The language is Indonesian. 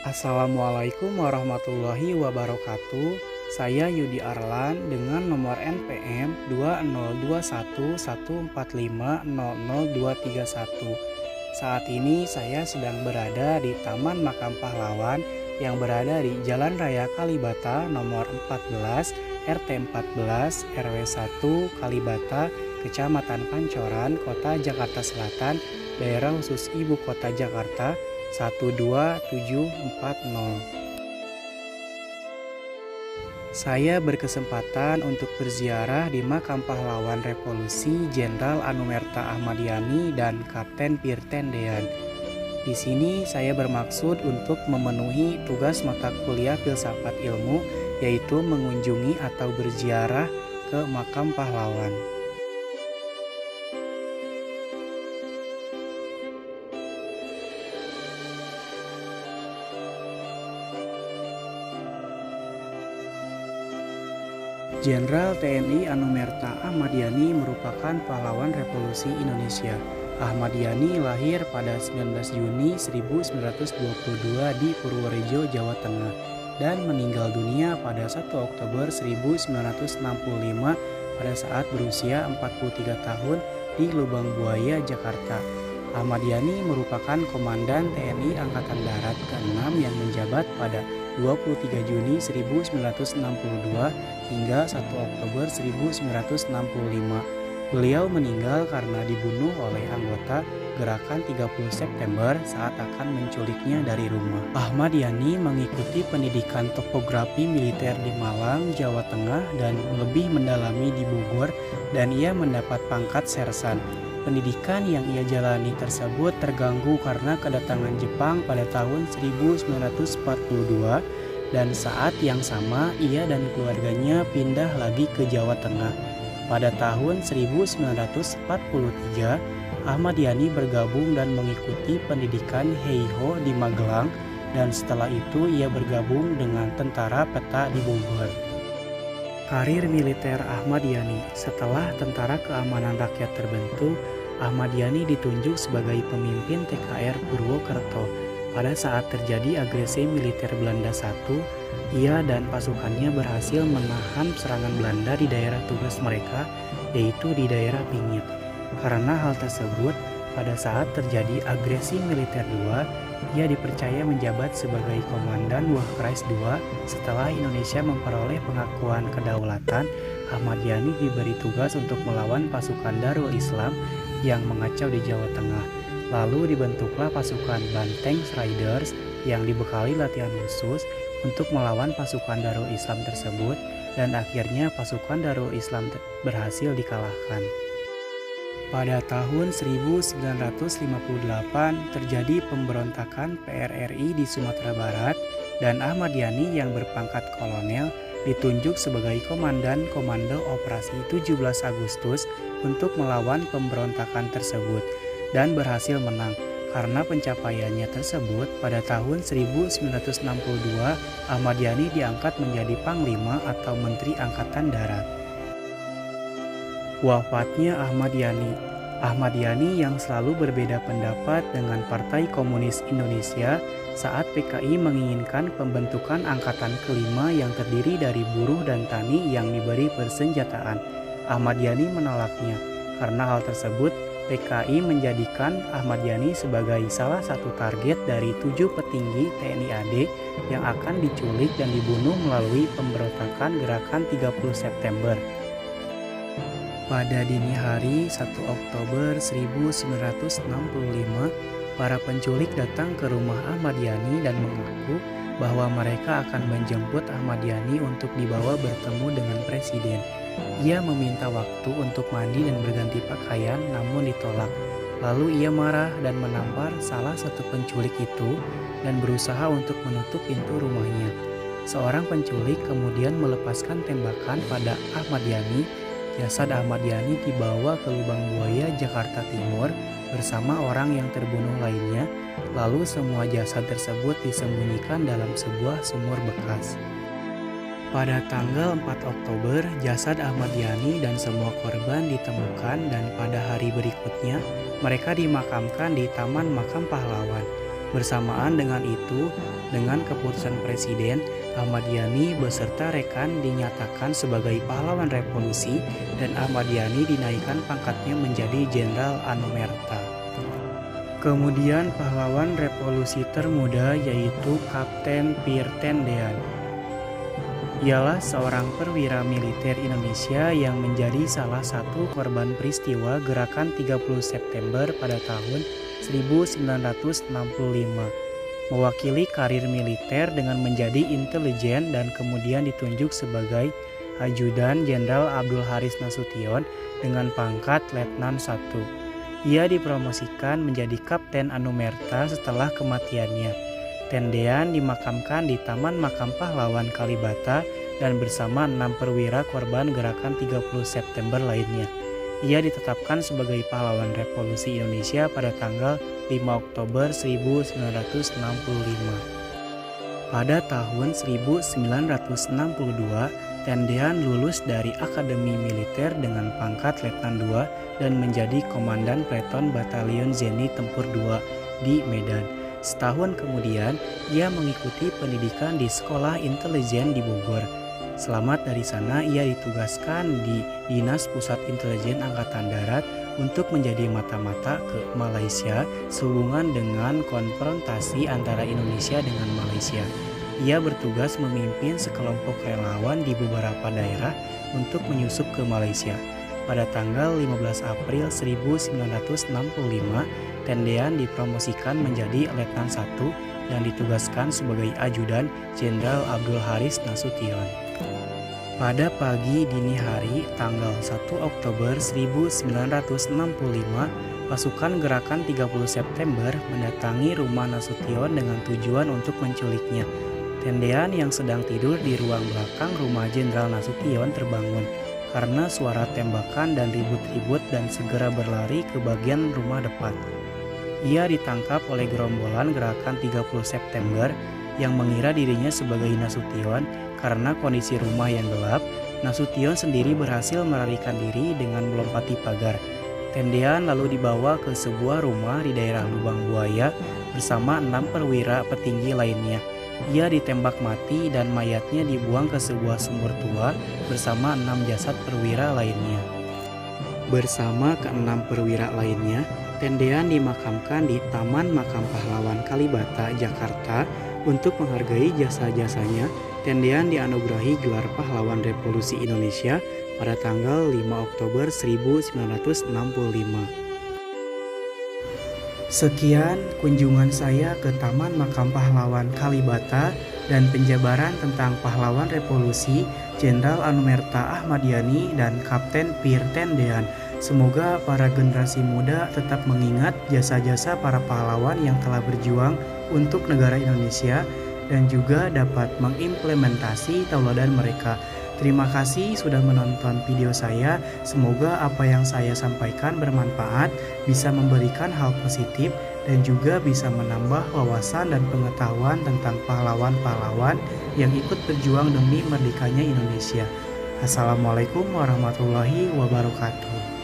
Assalamualaikum warahmatullahi wabarakatuh. Saya Yudi Arlan dengan nomor NPM 202114500231. Saat ini saya sedang berada di Taman Makam Pahlawan yang berada di Jalan Raya Kalibata nomor 14 RT 14 RW 1 Kalibata, Kecamatan Pancoran, Kota Jakarta Selatan, Daerah Khusus Ibu Kota Jakarta 12740. Saya berkesempatan untuk berziarah di Makam Pahlawan Revolusi Jenderal Anumerta Ahmad Yani dan Kapten Pirtendean. Di sini saya bermaksud untuk memenuhi tugas mata kuliah filsafat ilmu, yaitu mengunjungi atau berziarah ke Makam Pahlawan. Jenderal TNI Anumerta Ahmad Yani merupakan pahlawan revolusi Indonesia. Ahmad Yani lahir pada 19 Juni 1922 di Purworejo, Jawa Tengah dan meninggal dunia pada 1 Oktober 1965 pada saat berusia 43 tahun di Lubang Buaya, Jakarta. Ahmad Yani merupakan Komandan TNI Angkatan Darat ke-6 yang menjabat pada 23 Juni 1962 hingga 1 Oktober 1965. Beliau meninggal karena dibunuh oleh anggota Gerakan 30 September saat akan menculiknya dari rumah. Ahmad Yani mengikuti pendidikan topografi militer di Malang, Jawa Tengah dan lebih mendalami di Bogor, dan ia mendapat pangkat sersan. Pendidikan yang ia jalani tersebut terganggu karena kedatangan Jepang pada tahun 1942, dan saat yang sama ia dan keluarganya pindah lagi ke Jawa Tengah. Pada tahun 1943, Ahmad Yani bergabung dan mengikuti pendidikan Heiho di Magelang, dan setelah itu ia bergabung dengan Tentara Peta di Bogor. Karir militer Ahmad Yani. Setelah Tentara Keamanan Rakyat terbentuk, Ahmad Yani ditunjuk sebagai pemimpin TKR Purwokerto. Pada saat terjadi agresi militer Belanda I, ia dan pasukannya berhasil menahan serangan Belanda di daerah tugas mereka, yaitu di daerah Pingit. Karena hal tersebut, pada saat terjadi agresi militer II, ia dipercaya menjabat sebagai Komandan Wahkrais II. Setelah Indonesia memperoleh pengakuan kedaulatan, Ahmad Yani diberi tugas untuk melawan pasukan Darul Islam yang mengacau di Jawa Tengah. Lalu dibentuklah pasukan Banteng Riders yang dibekali latihan khusus untuk melawan pasukan Darul Islam tersebut, dan akhirnya pasukan Darul Islam berhasil dikalahkan. Pada tahun 1958 terjadi pemberontakan PRRI di Sumatera Barat, dan Ahmad Yani yang berpangkat kolonel ditunjuk sebagai Komandan Komando Operasi 17 Agustus untuk melawan pemberontakan tersebut, dan berhasil menang. Karena pencapaiannya tersebut, pada tahun 1962 Ahmad Yani diangkat menjadi Panglima atau Menteri Angkatan Darat. Wafatnya Ahmad Yani. Ahmad Yani yang selalu berbeda pendapat dengan Partai Komunis Indonesia saat PKI menginginkan pembentukan angkatan kelima yang terdiri dari buruh dan tani yang diberi persenjataan. Ahmad Yani menolaknya. Karena hal tersebut, PKI menjadikan Ahmad Yani sebagai salah satu target dari 7 petinggi TNI AD yang akan diculik dan dibunuh melalui pemberontakan Gerakan 30 September. Pada dini hari 1 Oktober 1965, para penculik datang ke rumah Ahmad Yani dan mengaku bahwa mereka akan menjemput Ahmad Yani untuk dibawa bertemu dengan presiden. Ia meminta waktu untuk mandi dan berganti pakaian, namun ditolak. Lalu ia marah dan menampar salah satu penculik itu dan berusaha untuk menutup pintu rumahnya. Seorang penculik kemudian melepaskan tembakan pada Ahmad Yani. Jasad Ahmad Yani dibawa ke Lubang Buaya, Jakarta Timur bersama orang yang terbunuh lainnya. Lalu semua jasad tersebut disembunyikan dalam sebuah sumur bekas. Pada tanggal 4 Oktober, jasad Ahmad Yani dan semua korban ditemukan, dan pada hari berikutnya mereka dimakamkan di Taman Makam Pahlawan. Bersamaan dengan itu, dengan keputusan Presiden, Ahmad Yani beserta rekan dinyatakan sebagai pahlawan revolusi dan Ahmad Yani dinaikkan pangkatnya menjadi Jenderal Anumerta. Kemudian pahlawan revolusi termuda yaitu Kapten Pierre Tendean. Ialah seorang perwira militer Indonesia yang menjadi salah satu korban peristiwa Gerakan 30 September pada tahun 1965. Mewakili karir militer dengan menjadi intelijen dan kemudian ditunjuk sebagai Ajudan Jenderal Abdul Haris Nasution dengan pangkat Letnan 1. Ia dipromosikan menjadi Kapten Anumerta setelah kematiannya. Tendean dimakamkan di Taman Makam Pahlawan Kalibata dan bersama 6 perwira korban Gerakan 30 September lainnya. Ia ditetapkan sebagai pahlawan revolusi Indonesia pada tanggal 5 Oktober 1965. Pada tahun 1962, Tendean lulus dari Akademi Militer dengan pangkat Letnan 2 dan menjadi Komandan Peleton Batalion Zeni Tempur 2 di Medan. Setahun kemudian, ia mengikuti pendidikan di Sekolah Intelijen di Bogor. Selamat dari sana, ia ditugaskan di Dinas Pusat Intelijen Angkatan Darat untuk menjadi mata-mata ke Malaysia sehubungan dengan konfrontasi antara Indonesia dengan Malaysia. Ia bertugas memimpin sekelompok relawan di beberapa daerah untuk menyusup ke Malaysia. Pada tanggal 15 April 1965, Tendean dipromosikan menjadi Letnan 1 dan ditugaskan sebagai Ajudan Jenderal Abdul Haris Nasution. Pada pagi dini hari tanggal 1 Oktober 1965, pasukan Gerakan 30 September mendatangi rumah Nasution dengan tujuan untuk menculiknya. Tendean yang sedang tidur di ruang belakang rumah Jenderal Nasution terbangun karena suara tembakan dan ribut-ribut dan segera berlari ke bagian rumah depan. Ia ditangkap oleh gerombolan Gerakan 30 September yang mengira dirinya sebagai Nasution karena kondisi rumah yang gelap. Nasution sendiri berhasil melarikan diri dengan melompati pagar. Tendean lalu dibawa ke sebuah rumah di daerah Lubang Buaya bersama 6 perwira petinggi lainnya. Ia ditembak mati dan mayatnya dibuang ke sebuah sumur tua bersama 6 jasad perwira lainnya. Bersama ke-6 perwira lainnya, Tendean dimakamkan di Taman Makam Pahlawan Kalibata, Jakarta. Untuk menghargai jasa-jasanya, Tendean dianugerahi gelar Pahlawan Revolusi Indonesia pada tanggal 5 Oktober 1965. Sekian kunjungan saya ke Taman Makam Pahlawan Kalibata dan penjabaran tentang pahlawan revolusi Jenderal Anumerta Ahmad Yani dan Kapten Pierre Tendean. Semoga para generasi muda tetap mengingat jasa-jasa para pahlawan yang telah berjuang untuk negara Indonesia dan juga dapat mengimplementasi tauladan mereka. Terima kasih sudah menonton video saya. Semoga apa yang saya sampaikan bermanfaat, bisa memberikan hal positif, dan juga bisa menambah wawasan dan pengetahuan tentang pahlawan-pahlawan yang ikut berjuang demi merdekanya Indonesia. Assalamualaikum warahmatullahi wabarakatuh.